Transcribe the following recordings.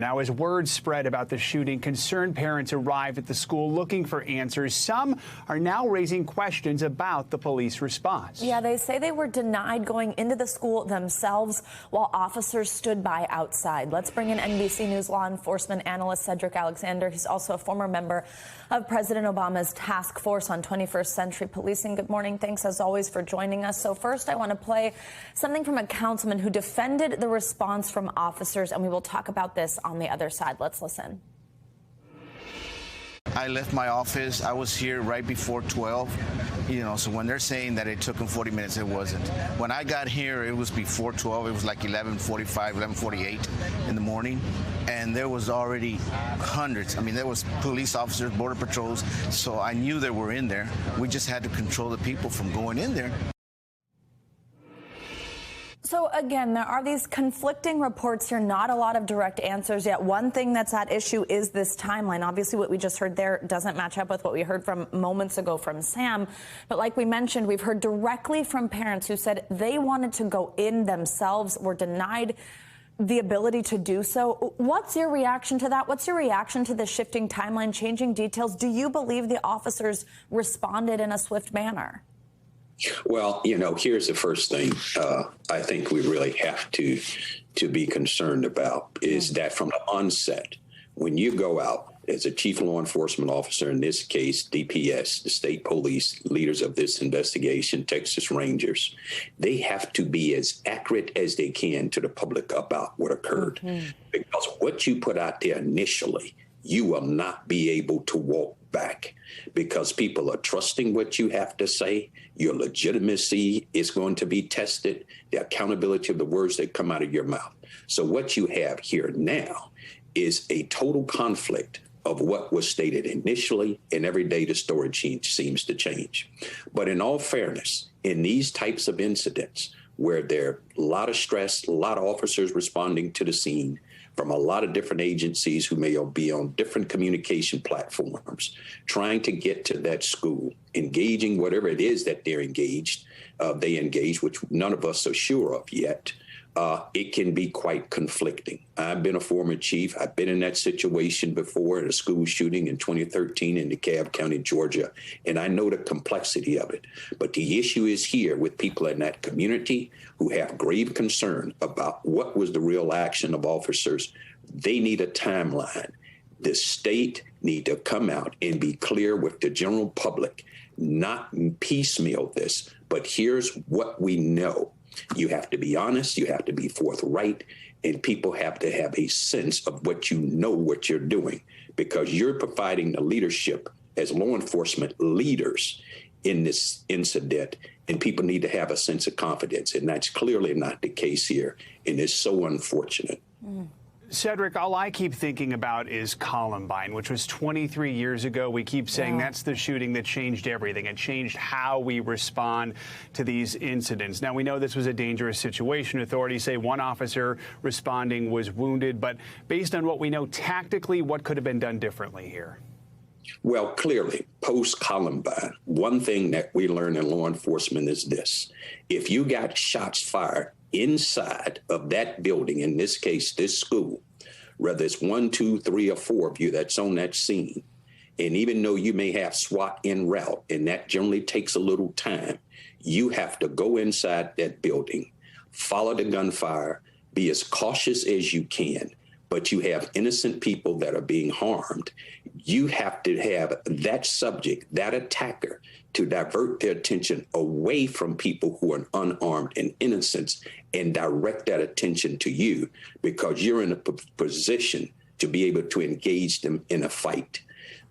Now, as word spread about the shooting, concerned parents arrived at the school looking for answers. Some are now raising questions about the police response. Yeah, they say they were denied going into the school themselves while officers stood by outside. Let's bring in NBC News law enforcement analyst Cedric Alexander. He's also a former member of President Obama's task force on 21st century policing. Good morning. Thanks, as always, for joining us. So first, I want to play something from a councilman who defended the response from officers, and we will talk about this on the other side. Let's listen. I left my office. I was here right before 12. So when they're saying that it took them 40 minutes, it wasn't. When I got here, it was before 12. It was like 11:45, 11:48 in the morning. And there was already hundreds. I mean, there was police officers, border patrols. So I knew they were in there. We just had to control the people from going in there. So again, there are these conflicting reports here, not a lot of direct answers yet. One thing that's at issue is this timeline. Obviously, what we just heard there doesn't match up with what we heard from moments ago from Sam. But like we mentioned, we've heard directly from parents who said they wanted to go in themselves, were denied the ability to do so. What's your reaction to that? What's your reaction to the shifting timeline, changing details? Do you believe the officers responded in a swift manner? Well, here's the first thing I think we really have to be concerned about is that from the onset, when you go out as a chief law enforcement officer, in this case, DPS, the state police, leaders of this investigation, Texas Rangers, they have to be as accurate as they can to the public about what occurred. Because what you put out there initially, you will not be able to walk back because people are trusting what you have to say. Your legitimacy is going to be tested, the accountability of the words that come out of your mouth. So what you have here now is a total conflict of what was stated initially, and every day the story seems to change. But in all fairness, in these types of incidents where there are a lot of stress, a lot of officers responding to the scene, from a lot of different agencies who may be on different communication platforms, trying to get to that school, engaging whatever it is that they engage, which none of us are sure of yet. It can be quite conflicting. I've been a former chief. I've been in that situation before at a school shooting in 2013 in DeKalb County, Georgia, and I know the complexity of it. But the issue is here with people in that community who have grave concern about what was the real action of officers. They need a timeline. The state need to come out and be clear with the general public, not piecemeal this, but here's what we know. You have to be honest, you have to be forthright, and people have to have a sense of what you're doing, because you're providing the leadership as law enforcement leaders in this incident, and people need to have a sense of confidence, and that's clearly not the case here, and it's so unfortunate. Cedric, all I keep thinking about is Columbine, which was 23 years ago. We keep saying that's the shooting that changed everything. It changed how we respond to these incidents. Now, we know this was a dangerous situation. Authorities say one officer responding was wounded. But based on what we know tactically, what could have been done differently here? Well, clearly, post-Columbine, one thing that we learn in law enforcement is this. If you got shots fired inside of that building, in this case, this school, whether it's 1, 2, 3, or 4 of you that's on that scene, and even though you may have SWAT en route, and that generally takes a little time, you have to go inside that building, follow the gunfire, be as cautious as you can, but you have innocent people that are being harmed. You have to have that subject, that attacker, to divert their attention away from people who are unarmed and innocent and direct that attention to you, because you're in a position to be able to engage them in a fight.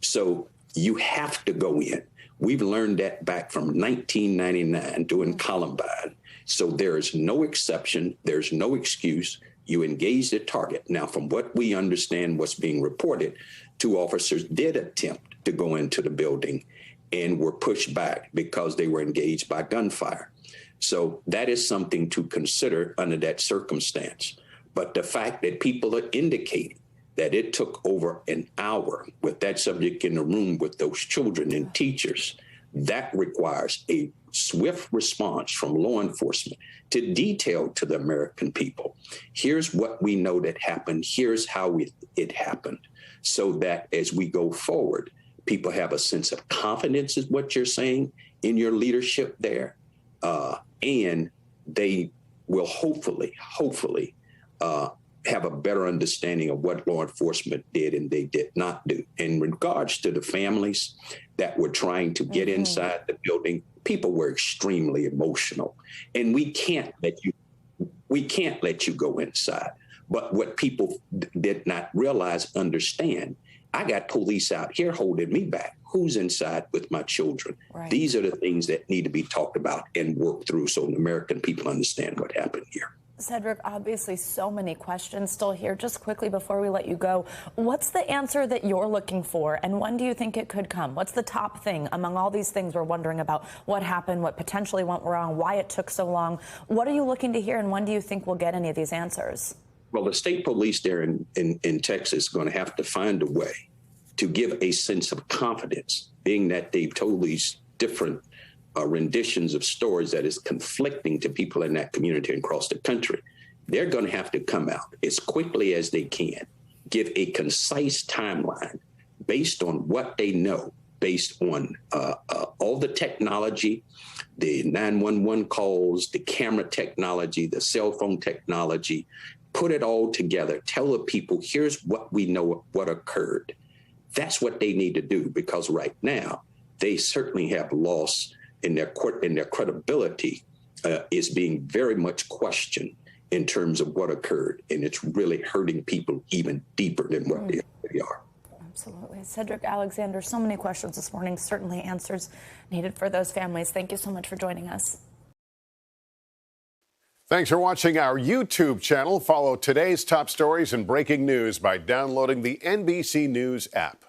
So you have to go in. We've learned that back from 1999 during Columbine. So there is no exception. There's no excuse. You engage the target. Now, from what we understand, what's being reported, 2 officers did attempt to go into the building and were pushed back because they were engaged by gunfire. So that is something to consider under that circumstance. But the fact that people are indicating that it took over an hour with that subject in the room with those children and teachers, that requires a swift response from law enforcement to detail to the American people, here's what we know that happened, here's how it happened, so that as we go forward, people have a sense of confidence is what you're saying in your leadership there. And they will hopefully have a better understanding of what law enforcement did and they did not do. In regards to the families that were trying to get inside the building, people were extremely emotional, and we can't let you go inside. But what people did not realize, understand, I got police out here holding me back. Who's inside with my children? Right. These are the things that need to be talked about and worked through so the American people understand what happened here. Cedric, obviously so many questions still here. Just quickly before we let you go, what's the answer that you're looking for, and when do you think it could come? What's the top thing among all these things we're wondering about? What happened, what potentially went wrong, why it took so long? What are you looking to hear, and when do you think we'll get any of these answers? Well, the state police there in Texas is going to have to find a way to give a sense of confidence, being that they've told these different renditions of stories that is conflicting to people in that community and across the country. They're going to have to come out as quickly as they can, give a concise timeline based on what they know, based on all the technology, the 911 calls, the camera technology, the cell phone technology, put it all together, tell the people, here's what we know, what occurred. That's what they need to do, because right now they certainly have lost in their credibility is being very much questioned in terms of what occurred. And it's really hurting people even deeper than what they already are. Absolutely. Cedric Alexander, so many questions this morning, certainly answers needed for those families. Thank you so much for joining us. Thanks for watching our YouTube channel. Follow today's top stories and breaking news by downloading the NBC News app.